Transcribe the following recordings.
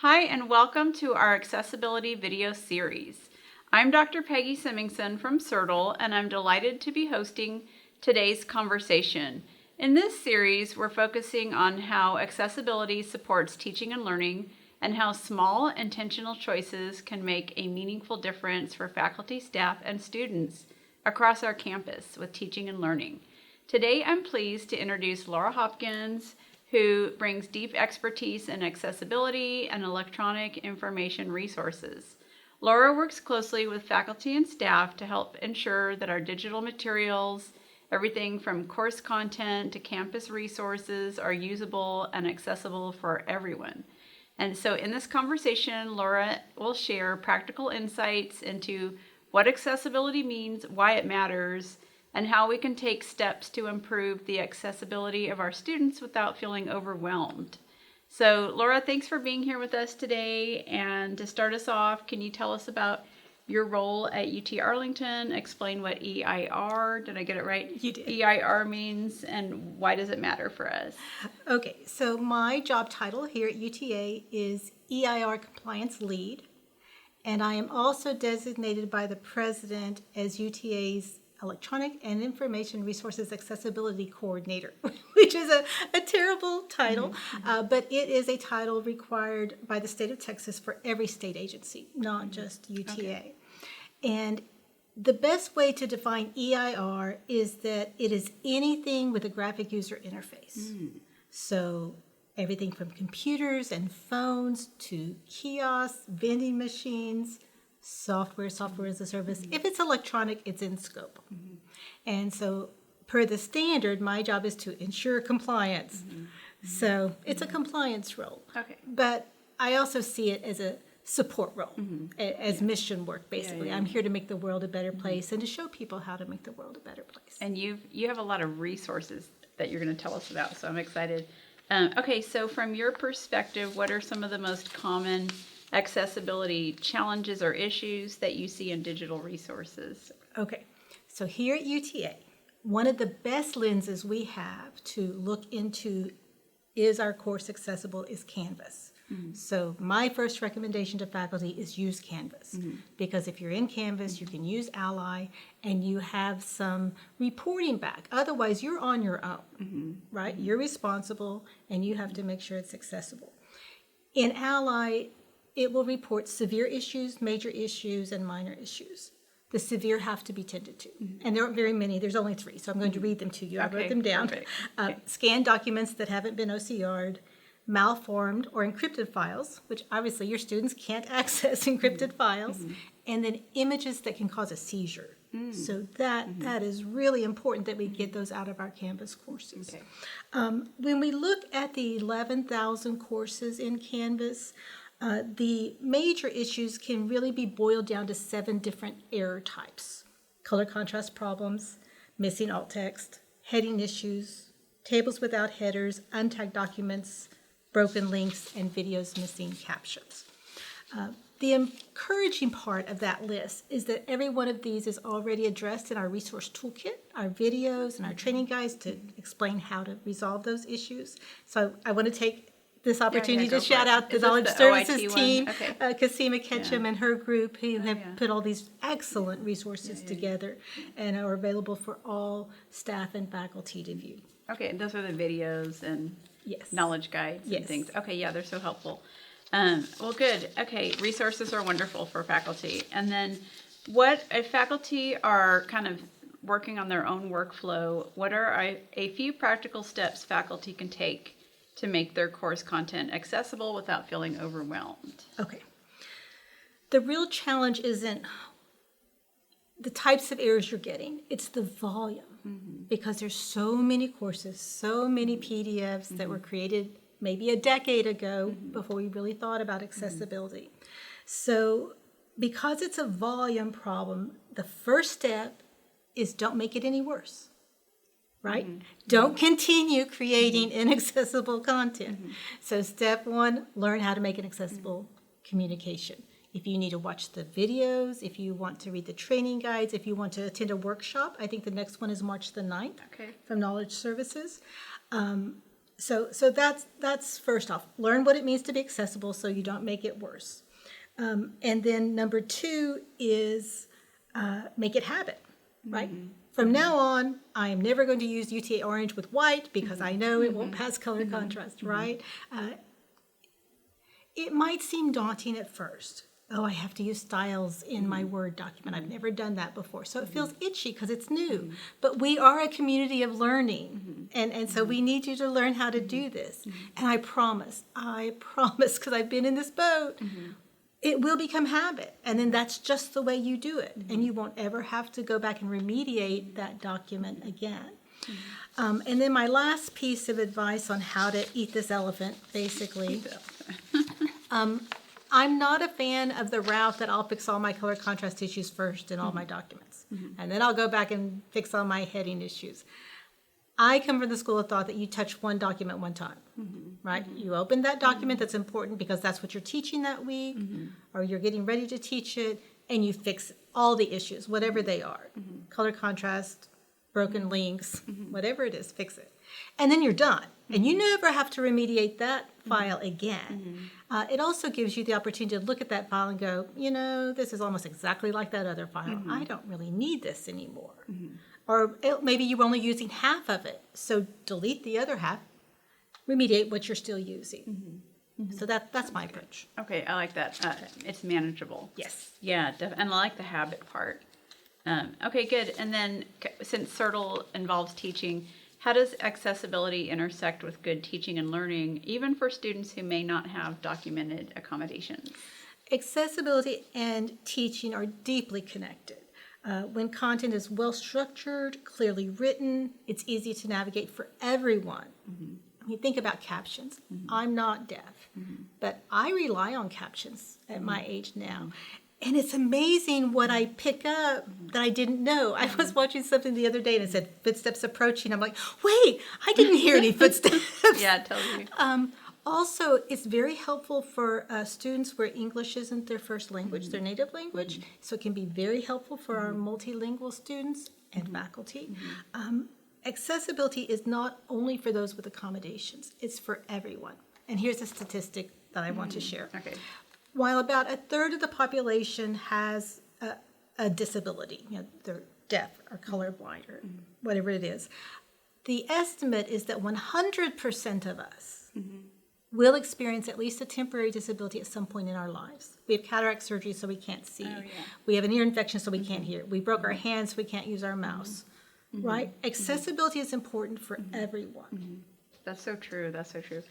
Hi, and welcome to our Accessibility Video Series. I'm Dr. Peggy Semingson from CRTLE, and I'm delighted to be hosting today's conversation. In this series, we're focusing on how accessibility supports teaching and learning, and how small, intentional choices can make a meaningful difference for faculty, staff, and students across our campus with teaching and learning. Today, I'm pleased to introduce Laura Hopkins, who brings deep expertise in accessibility and electronic information resources. Laura works closely with faculty and staff to help ensure that our digital materials, everything from course content to campus resources, are usable and accessible for everyone. And so in this conversation, Laura will share practical insights into what accessibility means, why it matters, and how we can take steps to improve the accessibility of our students without feeling overwhelmed. So, Laura, thanks for being here with us today. And to start us off, can you tell us about your role at UT Arlington? Explain what EIR, did I get it right? You did. EIR means, and why does it matter for us? Okay, so my job title here at UTA is EIR Compliance Lead, and I am also designated by the President as UTA's Electronic and Information Resources Accessibility Coordinator, which is a terrible title, but it is a title required by the state of Texas for every state agency, not just UTA. Okay. And the best way to define EIR is that it is anything with a graphic user interface. So everything from computers and phones to kiosks, vending machines, software as a service. If it's electronic, it's in scope. And so per the standard, my job is to ensure compliance. So it's a compliance role. Okay. But I also see it as a support role, as mission work, basically. I'm here to make the world a better place and to show people how to make the world a better place. And you have a lot of resources that you're going to tell us about, so I'm excited. Okay, so from your perspective, what are some of the most common accessibility challenges or issues that you see in digital resources? Okay, so here at UTA, one of the best lenses we have to look into is our course accessible is Canvas. So my first recommendation to faculty is use Canvas, because if you're in Canvas, you can use Ally and you have some reporting back. Otherwise, you're on your own, right? You're responsible and you have to make sure it's accessible. In Ally, it will report severe issues, major issues, and minor issues. The severe have to be tended to. And there aren't very many. There's only 3, so I'm going to read them to you. I wrote them down. Scanned documents that haven't been OCR'd, malformed or encrypted files, which obviously your students can't access encrypted files, and then images that can cause a seizure. So that is really important that we get those out of our Canvas courses. Okay. When we look at the 11,000 courses in Canvas, the major issues can really be boiled down to 7 different error types: color contrast problems, missing alt text, heading issues, tables without headers, untagged documents, broken links, and videos missing captions. The encouraging part of that list is that every one of these is already addressed in our resource toolkit, our videos, and our training guides to explain how to resolve those issues. So I want to take this opportunity to shout out the Knowledge Services team, Kasima Ketchum and her group, who have put all these excellent resources together and are available for all staff and faculty to view. Okay, and those are the videos and knowledge guides and things. Okay, yeah, they're so helpful. Well, good. Okay, resources are wonderful for faculty. And then what if faculty are kind of working on their own workflow, what are a few practical steps faculty can take to make their course content accessible without feeling overwhelmed? Okay. The real challenge isn't the types of errors you're getting, it's the volume. Because there's so many courses, so many PDFs that were created maybe a decade ago before we really thought about accessibility. So because it's a volume problem, the first step is don't make it any worse. Right? Don't continue creating inaccessible content. So step 1, learn how to make an accessible communication. If you need to watch the videos, if you want to read the training guides, if you want to attend a workshop, I think the next one is March the 9th from Knowledge Services. So that's first off. Learn what it means to be accessible so you don't make it worse. And then number 2 is make it habit, right? From now on, I am never going to use UTA orange with white because I know it won't pass color contrast, right? It might seem daunting at first. Oh, I have to use styles in my Word document. I've never done that before. So it feels itchy because it's new. But we are a community of learning. And so we need you to learn how to do this. And I promise, because I've been in this boat, it will become habit. And then that's just the way you do it. And you won't ever have to go back and remediate that document again. And then my last piece of advice on how to eat this elephant, basically. I'm not a fan of the route that I'll fix all my color contrast issues first in all my documents. And then I'll go back and fix all my heading issues. I come from the school of thought that you touch one document one time, right? You open that document that's important because that's what you're teaching that week, or you're getting ready to teach it, and you fix all the issues, whatever they are. Color contrast, broken links, whatever it is, fix it. And then you're done. And you never have to remediate that file again. It also gives you the opportunity to look at that file and go, this is almost exactly like that other file. I don't really need this anymore. Or maybe you're only using half of it. So delete the other half, remediate what you're still using. So that's my approach. Okay, I like that. It's manageable. Yes. Yeah, and I like the habit part. Okay, good. And then since CRTLE involves teaching, how does accessibility intersect with good teaching and learning, even for students who may not have documented accommodations? Accessibility and teaching are deeply connected. When content is well structured, clearly written, it's easy to navigate for everyone. You think about captions. I'm not deaf, but I rely on captions at my age now. And it's amazing what I pick up that I didn't know. I was watching something the other day and it said footsteps approaching. I'm like, wait, I didn't hear any footsteps. Yeah, totally. Also, it's very helpful for students where English isn't their first language, their native language. So it can be very helpful for our multilingual students and faculty. Accessibility is not only for those with accommodations, it's for everyone. And here's a statistic that I want to share. Okay. While about a third of the population has a disability, they're deaf or colorblind or whatever it is, the estimate is that 100% of us will experience at least a temporary disability at some point in our lives. We have cataract surgery, so we can't see. We have an ear infection, so we can't hear. We broke our hands, so we can't use our mouse. Right? Accessibility is important for everyone. That's so true. That's so true.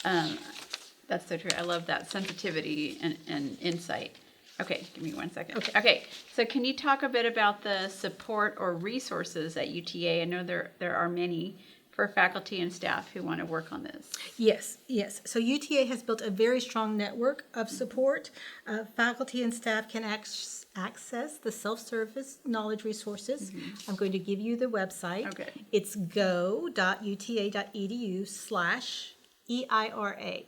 That's so true. I love that sensitivity and insight. Okay, give me 1 second. Okay, so can you talk a bit about the support or resources at UTA? I know there are many for faculty and staff who want to work on this. Yes. So UTA has built a very strong network of support. Faculty and staff can access the self-service knowledge resources. I'm going to give you the website. Okay. It's go.uta.edu/EIRA.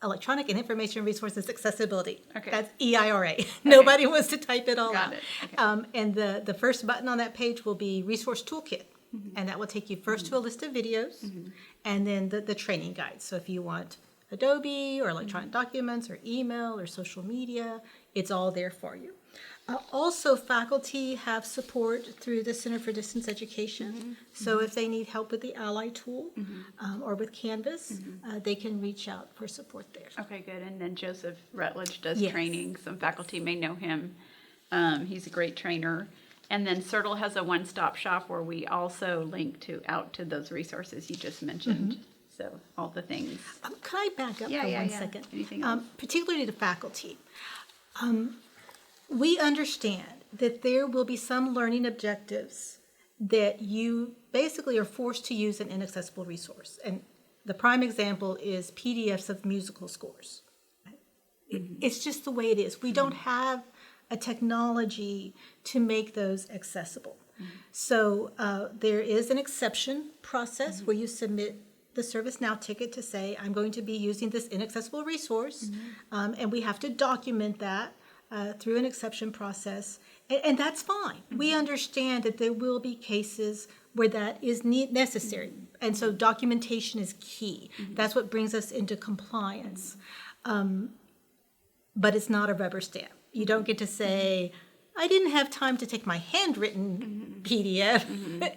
Electronic and Information Resources Accessibility. Okay. That's EIRA. Nobody wants to type it all Got out. it. Okay. And the first button on that page will be Resource Toolkit. And that will take you first to a list of videos and then the training guides. So if you want Adobe or electronic documents or email or social media, it's all there for you. Also, faculty have support through the Center for Distance Education. So if they need help with the Ally tool or with Canvas, they can reach out for support there. Okay, good. And then Joseph Rutledge does Yes. training. Some faculty may know him. He's a great trainer. And then CRTLE has a one-stop shop where we also link out to those resources you just mentioned. So all the things. Can I back up for 1 second? Anything else? Particularly to faculty. We understand that there will be some learning objectives that you basically are forced to use an inaccessible resource. And the prime example is PDFs of musical scores. It's just the way it is. We don't have a technology to make those accessible. So there is an exception process where you submit the ServiceNow ticket to say, I'm going to be using this inaccessible resource, and we have to document that through an exception process, And that's fine. We understand that there will be cases where that is necessary. And so documentation is key. That's what brings us into compliance. But it's not a rubber stamp. You don't get to say, I didn't have time to take my handwritten PDF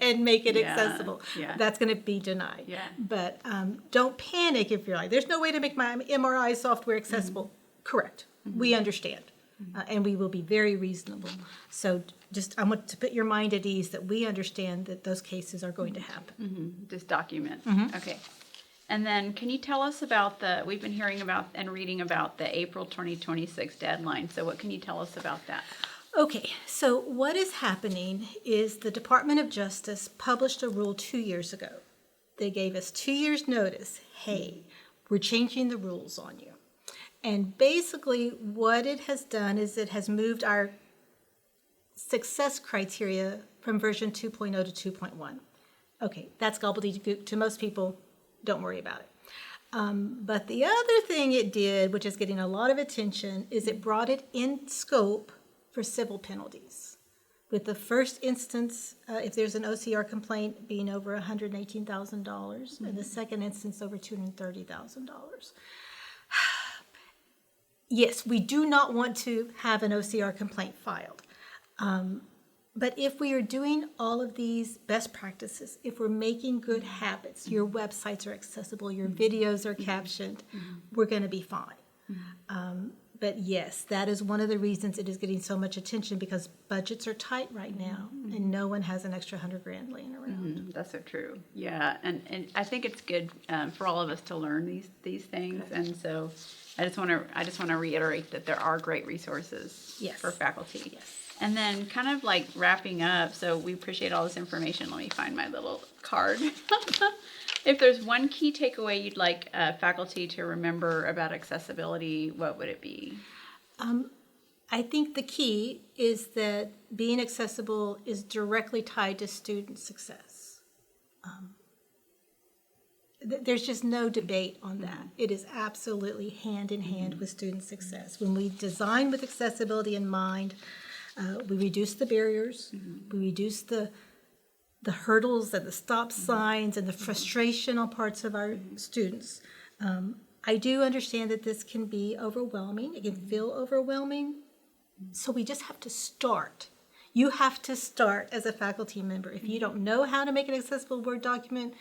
and make it accessible. Yeah. That's going to be denied. Yeah. But don't panic if you're like, there's no way to make my MRI software accessible. Correct. We understand. And we will be very reasonable. So I want to put your mind at ease that we understand that those cases are going to happen. Just document. Okay. And then can you tell us about we've been hearing about and reading about the April 2026 deadline. So what can you tell us about that? Okay, so what is happening is the Department of Justice published a rule 2 years ago. They gave us 2 years notice. Hey, we're changing the rules on you. And basically what it has done is it has moved our success criteria from version 2.0 to 2.1. Okay, that's gobbledygook to most people. Don't worry about it. But the other thing it did, which is getting a lot of attention, is it brought it in scope for civil penalties. With the first instance, if there's an OCR complaint, being over $118,000, and the second instance over $230,000. Yes, we do not want to have an OCR complaint filed. But if we are doing all of these best practices, if we're making good habits, your websites are accessible, your videos are captioned, we're going to be fine. But yes, that is one of the reasons it is getting so much attention, because budgets are tight right now, and no one has an extra $100,000 laying around. That's so true. Yeah, and I think it's good for all of us to learn these things, and so I just want to reiterate that there are great resources for faculty. Yes. And then kind of like wrapping up, so we appreciate all this information. Let me find my little card. If there's one key takeaway you'd like faculty to remember about accessibility, what would it be? I think the key is that being accessible is directly tied to student success. There's just no debate on that. It is absolutely hand in hand with student success. When we design with accessibility in mind, we reduce the barriers, we reduce the hurdles and the stop signs and the frustration on parts of our students. I do understand that this can be overwhelming. It can feel overwhelming. So we just have to start. You have to start as a faculty member. If you don't know how to make an accessible Word document,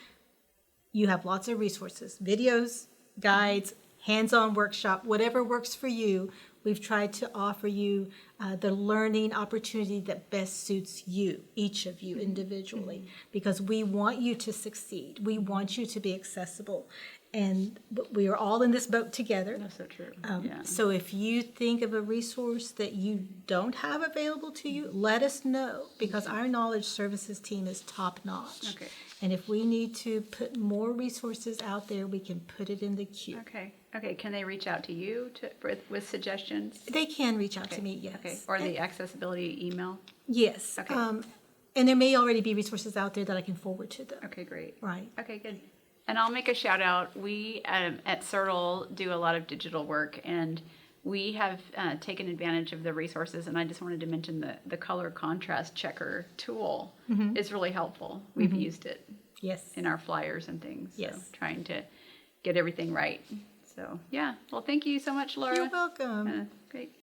you have lots of resources, videos, guides, hands-on workshop, whatever works for you. We've tried to offer you the learning opportunity that best suits you, each of you individually, because we want you to succeed. We want you to be accessible. And we are all in this boat together. That's so true. So if you think of a resource that you don't have available to you, let us know, because our knowledge services team is top-notch. Okay. And if we need to put more resources out there, we can put it in the queue. Okay. Can they reach out to you with suggestions? They can reach out to me, yes. Okay. Or the accessibility email? Yes. Okay. And there may already be resources out there that I can forward to them. Okay, great. Right. Okay, good. And I'll make a shout out. We at CRTLE do a lot of digital work, and we have taken advantage of the resources. And I just wanted to mention the color contrast checker tool is really helpful. We've used it in our flyers and things. Yes. So trying to get everything right. So yeah. Well, thank you so much, Laura. You're welcome. Great.